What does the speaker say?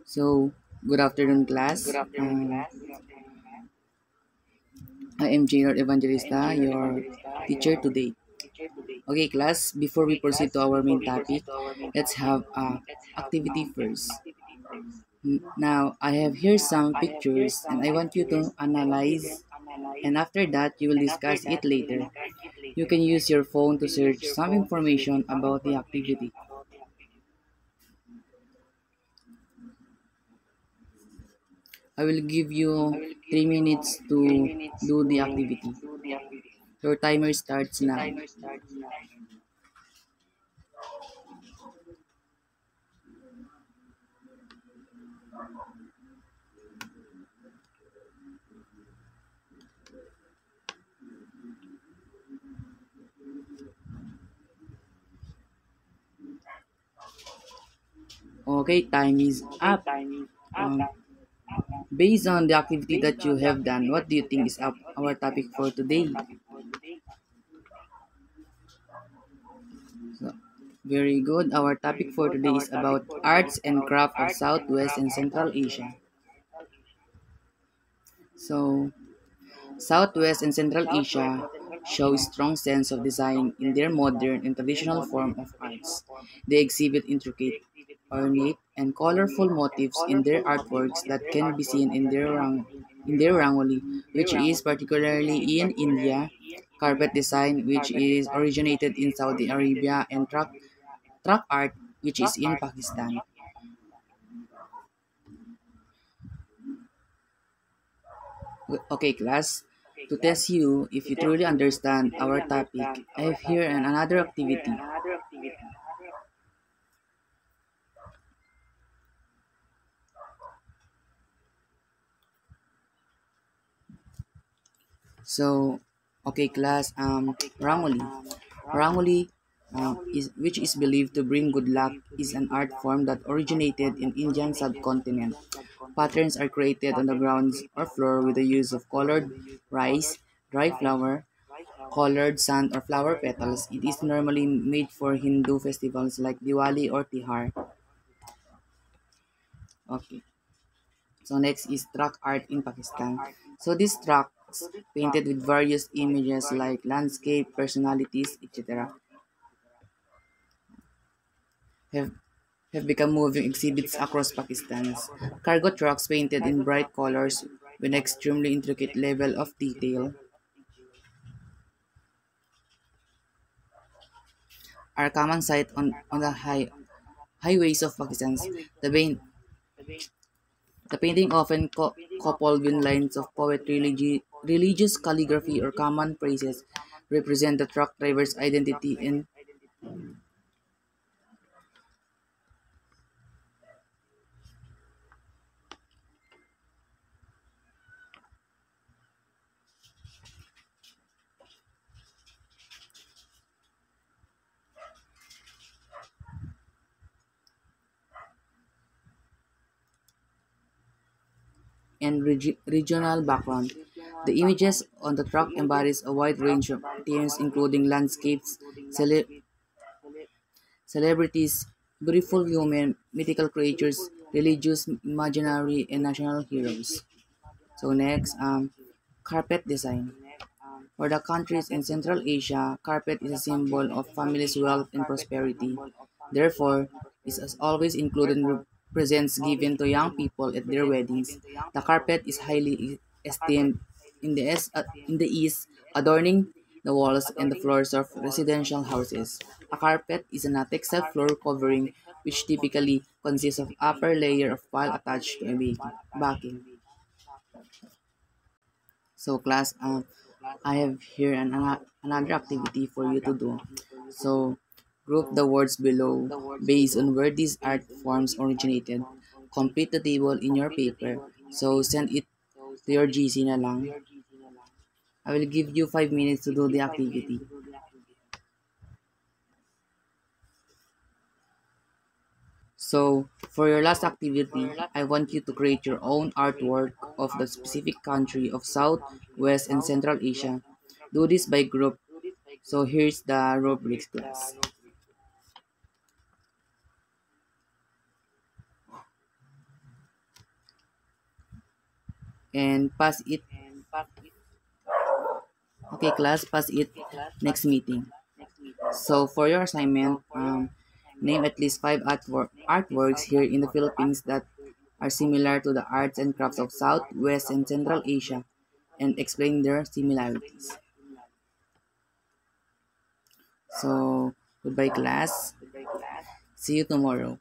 So, good afternoon, class. I am Junior Evangelista, your teacher today. Okay, class, before we proceed to our main topic, let's have a activity first. Now, I have here some pictures and I want you to analyze, and after that, you will discuss it later. You can use your phone to search some information about the activity. I will give you 3 minutes to do the activity. Your timer starts now. Okay, time is up. Um, Based on the activity that you have done, what do you think is our topic for today? So, very good. Our topic for today is about arts and craft of Southwest and Central Asia. So, Southwest and Central Asia show a strong sense of design in their modern and traditional form of arts. They exhibit intricate, ornate, and colorful motifs in their artworks that can be seen in their rangoli, which is particularly in India, carpet design, which is originated in Saudi Arabia, and truck art, which is in Pakistan. Okay, class. To test you if you truly understand our topic, I have here another activity. So, okay, class. Rangoli. Rangoli, is which is believed to bring good luck, is an art form that originated in Indian subcontinent. Patterns are created on the grounds or floor with the use of colored rice, dry flour, colored sand, or flower petals. It is normally made for Hindu festivals like Diwali or Tihar. Okay. So next is truck art in Pakistan. So these trucks painted with various images like landscape, personalities, etc. have have become moving exhibits across Pakistan. Cargo trucks painted in bright colors with an extremely intricate level of detail are common sight on the highways of Pakistan. The, paint, the painting often coupled with lines of poetry, religious calligraphy, or common phrases represent the truck driver's identity and regional background. The images on the truck embodies a wide range of themes including landscapes, celebrities, beautiful women, mythical creatures, religious, imaginary, and national heroes. So next, carpet design. For the countries in Central Asia, carpet is a symbol of family's wealth and prosperity. Therefore, it is always included in presents given to young people at their weddings. The carpet is highly esteemed in the East, adorning the walls and the floors of residential houses. A carpet is a textile floor covering which typically consists of upper layer of pile attached to a backing. So class, I have here another activity for you to do. So group the words below based on where these art forms originated. Complete the table in your paper. So send it to your GC na lang. I will give you 5 minutes to do the activity. So, for your last activity, I want you to create your own artwork of the specific country of South, West, and Central Asia. Do this by group. So, here's the rubrics class. and pass it. Okay, class, pass it next meeting. So for your assignment, name at least five artworks here in the Philippines that are similar to the arts and crafts of South, West, and Central Asia, and explain their similarities. So goodbye, class. See you tomorrow.